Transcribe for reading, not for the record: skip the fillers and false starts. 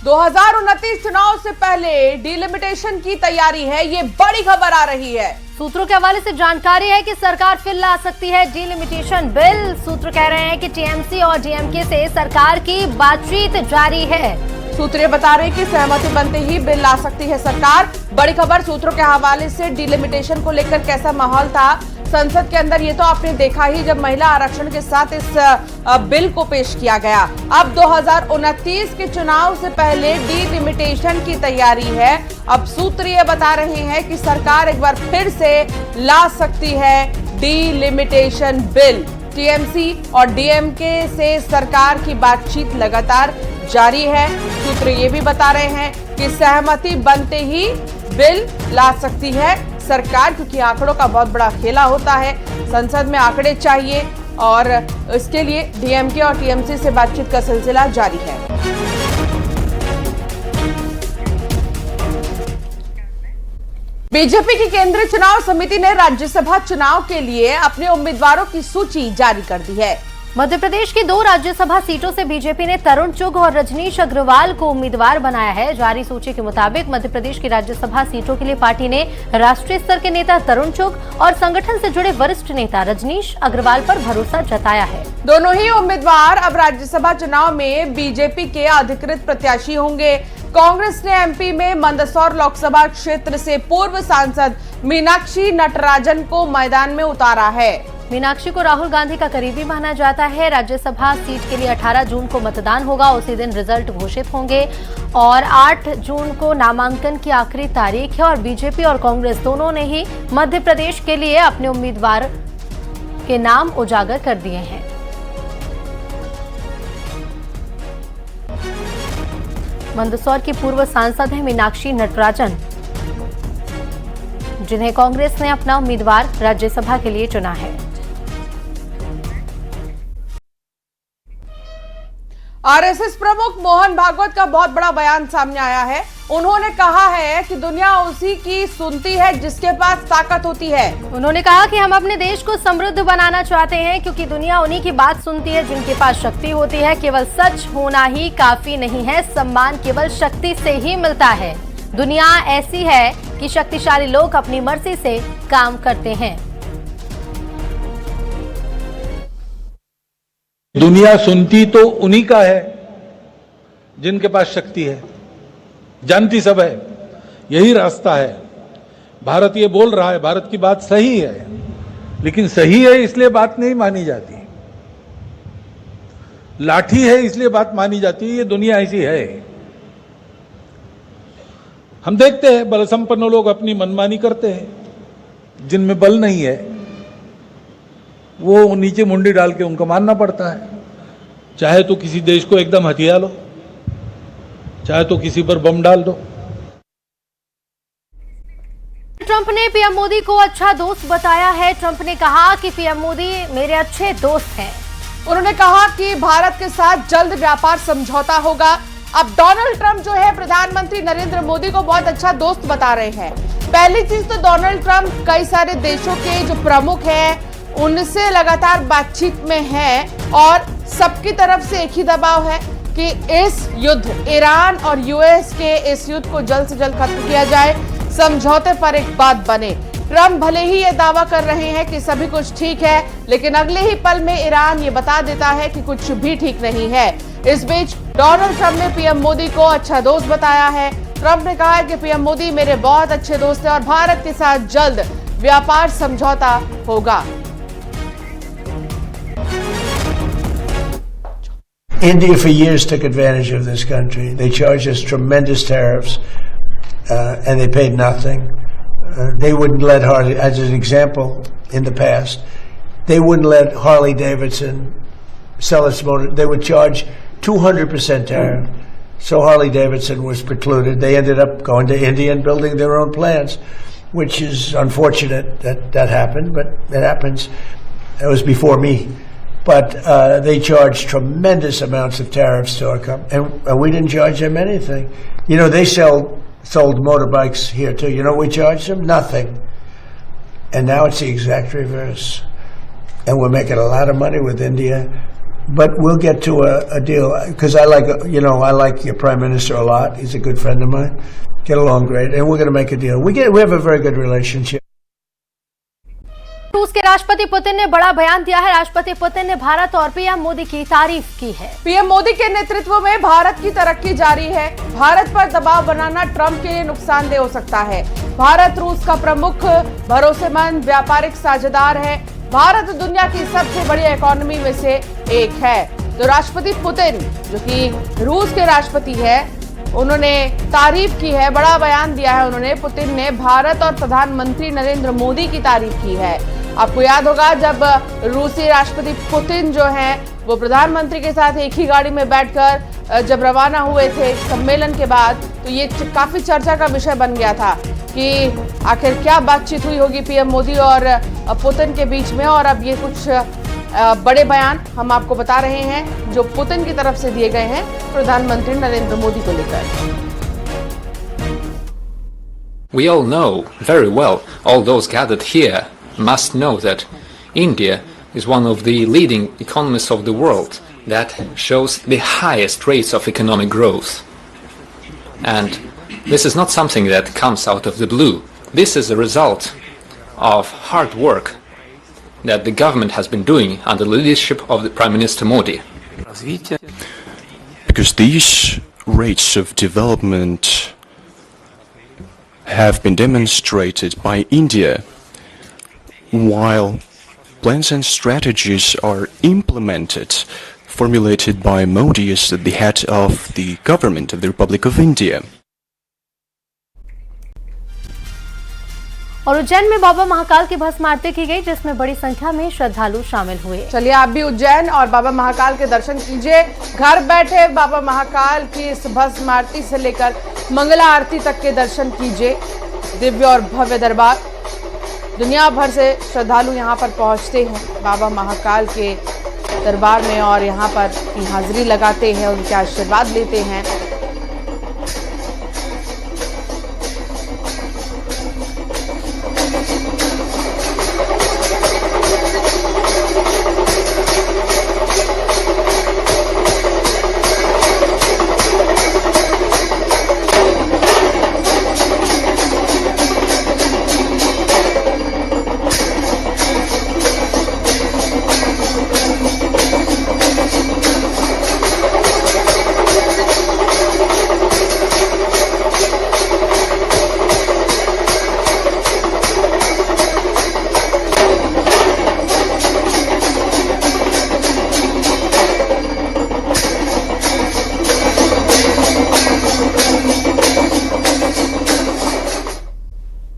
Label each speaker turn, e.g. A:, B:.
A: 2029 चुनाव से पहले डिलिमिटेशन की तैयारी है, ये बड़ी खबर आ रही है।
B: सूत्रों के हवाले से जानकारी है कि सरकार फिर ला सकती है डिलिमिटेशन बिल। सूत्र कह रहे हैं कि टीएमसी और डीएमके से सरकार की बातचीत जारी है।
A: सूत्र ये बता रहे हैं कि सहमति बनते ही बिल ला सकती है सरकार। बड़ी खबर सूत्रों के हवाले से। डिलिमिटेशन को लेकर कैसा माहौल था संसद के अंदर, ये तो आपने देखा ही जब महिला आरक्षण के साथ इस बिल को पेश किया गया। अब 2029 के चुनाव से पहले डिलिमिटेशन की तैयारी है। अब सूत्र ये बता रहे हैं कि सरकार एक बार फिर से ला सकती है डिलिमिटेशन बिल। टीएमसी और डीएमके से सरकार की बातचीत लगातार जारी है। सूत्र ये भी बता रहे हैं कि सहमति बनते ही बिल ला सकती है सरकार, क्योंकि आंकड़ों का बहुत बड़ा खेला होता है। संसद में आंकड़े चाहिए और इसके लिए डीएमके और टीएमसी से बातचीत का सिलसिला जारी है। बीजेपी की केंद्रीय चुनाव समिति ने राज्यसभा चुनाव के लिए अपने उम्मीदवारों की सूची जारी कर दी है।
B: मध्य प्रदेश की 2 राज्यसभा सीटों से बीजेपी ने तरुण चुग और रजनीश अग्रवाल को उम्मीदवार बनाया है। जारी सूची के मुताबिक मध्य प्रदेश की राज्यसभा सीटों के लिए पार्टी ने राष्ट्रीय स्तर के नेता तरुण चुग और संगठन से जुड़े वरिष्ठ नेता रजनीश अग्रवाल पर भरोसा जताया है।
A: दोनों ही उम्मीदवार अब राज्यसभा चुनाव में बीजेपी के अधिकृत प्रत्याशी होंगे। कांग्रेस ने एमपी में मंदसौर लोकसभा क्षेत्र से पूर्व सांसद मीनाक्षी नटराजन को मैदान में उतारा है।
B: मीनाक्षी को राहुल गांधी का करीबी माना जाता है। राज्यसभा सीट के लिए 18 जून को मतदान होगा, उसी दिन रिजल्ट घोषित होंगे और 8 जून को नामांकन की आखिरी तारीख है। और बीजेपी और कांग्रेस दोनों ने ही मध्य प्रदेश के लिए अपने उम्मीदवार के नाम उजागर कर दिए हैं। मंदसौर की पूर्व सांसद है मीनाक्षी नटराजन, जिन्हें कांग्रेस ने अपना उम्मीदवार राज्यसभा के लिए चुना है।
A: आरएसएस प्रमुख मोहन भागवत का बहुत बड़ा बयान सामने आया है। उन्होंने कहा है कि दुनिया उसी की सुनती है जिसके पास ताकत होती है।
B: उन्होंने कहा कि हम अपने देश को समृद्ध बनाना चाहते हैं, क्योंकि दुनिया उन्हीं की बात सुनती है जिनके पास शक्ति होती है। केवल सच होना ही काफी नहीं है, सम्मान केवल शक्ति से ही मिलता है। दुनिया ऐसी है कि शक्तिशाली लोग अपनी मर्जी से काम करते हैं।
C: दुनिया सुनती तो उन्हीं का है जिनके पास शक्ति है, जानती सब है, यही रास्ता है। भारत ये बोल रहा है, भारत की बात सही है, लेकिन सही है इसलिए बात नहीं मानी जाती। लाठी है इसलिए बात मानी जाती है। ये दुनिया ऐसी है। हम देखते हैं बल संपन्न लोग अपनी मनमानी करते हैं, जिनमें बल नहीं है वो नीचे मुंडी डाल के उनको मानना पड़ता है। चाहे तो किसी देश को एकदम हथिया लो, चाहे तो किसी पर बम डाल दो।
B: ट्रंप ने पीएम मोदी को अच्छा दोस्त बताया है। ट्रंप ने कहा कि पीएम मोदी मेरे अच्छे दोस्त हैं।
A: उन्होंने कहा कि भारत के साथ जल्द व्यापार समझौता होगा। अब डोनाल्ड ट्रंप जो है प्रधानमंत्री नरेंद्र मोदी को बहुत अच्छा दोस्त बता रहे हैं। पहली चीज तो डोनाल्ड ट्रंप कई सारे देशों के जो प्रमुख हैं उनसे लगातार बातचीत में है और सबकी तरफ से एक ही दबाव है कि इस युद्ध, ईरान और यूएस के इस युद्ध को जल्द से जल्द खत्म किया जाए, समझौते पर एक बात बने। ट्रंप भले ही ये दावा कर रहे हैं कि सभी कुछ ठीक है, लेकिन अगले ही पल में ईरान ये बता देता है कि कुछ भी ठीक नहीं है। इस बीच डोनाल्ड ट्रंप ने पीएम मोदी को अच्छा दोस्त बताया है। ट्रंप ने कहा है कि पीएम मोदी मेरे बहुत अच्छे दोस्त हैं और भारत के साथ जल्द व्यापार समझौता होगा।
D: India for years took advantage of this country. They charged us tremendous tariffs, and they paid nothing. They wouldn't let Harley, as an example, in the past, they wouldn't let Harley Davidson sell its motor. They would charge 200% tariff. So Harley Davidson was precluded. They ended up going to India and building their own plants, which is unfortunate that that happened, but it happens. It was before me. But they charged tremendous amounts of tariffs to our company, and we didn't charge them anything. You know, they sold motorbikes here too. You know what we charged them? Nothing. And now it's the exact reverse. And we're making a lot of money with India. but we'll get to a deal because I like your prime minister a lot. He's a good friend of mine. Get along great, and we're going to make a deal. We have a very good relationship.
B: रूस के राष्ट्रपति Putin ने बड़ा बयान दिया है। राष्ट्रपति Putin ने भारत और पीएम मोदी की तारीफ की है।
A: पीएम मोदी के नेतृत्व में भारत की तरक्की जारी है। भारत पर दबाव बनाना ट्रंप के लिए नुकसानदेह हो सकता है। भारत रूस का प्रमुख भरोसेमंद व्यापारिक साझेदार है। भारत दुनिया की सबसे बड़ी इकोनॉमी में से एक है। तो राष्ट्रपति पुतिन, जो कि रूस के राष्ट्रपति है, उन्होंने तारीफ की है, बड़ा बयान दिया है उन्होंने। पुतिन ने भारत और प्रधानमंत्री नरेंद्र मोदी की तारीफ की है। आपको याद होगा जब रूसी राष्ट्रपति पुतिन जो हैं वो प्रधानमंत्री के साथ एक ही गाड़ी में बैठकर जब रवाना हुए थे सम्मेलन के बाद, तो ये काफी चर्चा का विषय बन गया था कि आखिर क्या बातचीत हुई होगी पीएम मोदी और पुतिन के बीच में। और अब ये कुछ बड़े बयान हम आपको बता रहे हैं जो पुतिन की तरफ से दिए गए हैं प्रधानमंत्री नरेंद्र मोदी को लेकर।
E: We all know very well, all those gathered here must know that India is one of the leading economies of the world that shows the highest rates of economic growth. And this is not something that comes out of the blue. This is a result of hard work that the government has been doing under the leadership of the Prime Minister Modi.
F: Because these rates of development have been demonstrated by India, while plans and strategies are implemented, formulated by Modi as the head of the government of the Republic of India.
B: और उज्जैन में बाबा महाकाल की भस्म आरती की गई, जिसमें बड़ी संख्या में श्रद्धालु शामिल हुए।
A: चलिए आप भी उज्जैन और बाबा महाकाल के दर्शन कीजिए। घर बैठे बाबा महाकाल की इस भस्म आरती से लेकर मंगला आरती तक के दर्शन कीजिए। दिव्य और भव्य दरबार, दुनिया भर से श्रद्धालु यहाँ पर पहुँचते हैं बाबा महाकाल के दरबार में और यहाँ पर हाजिरी लगाते हैं, उनके आशीर्वाद लेते हैं।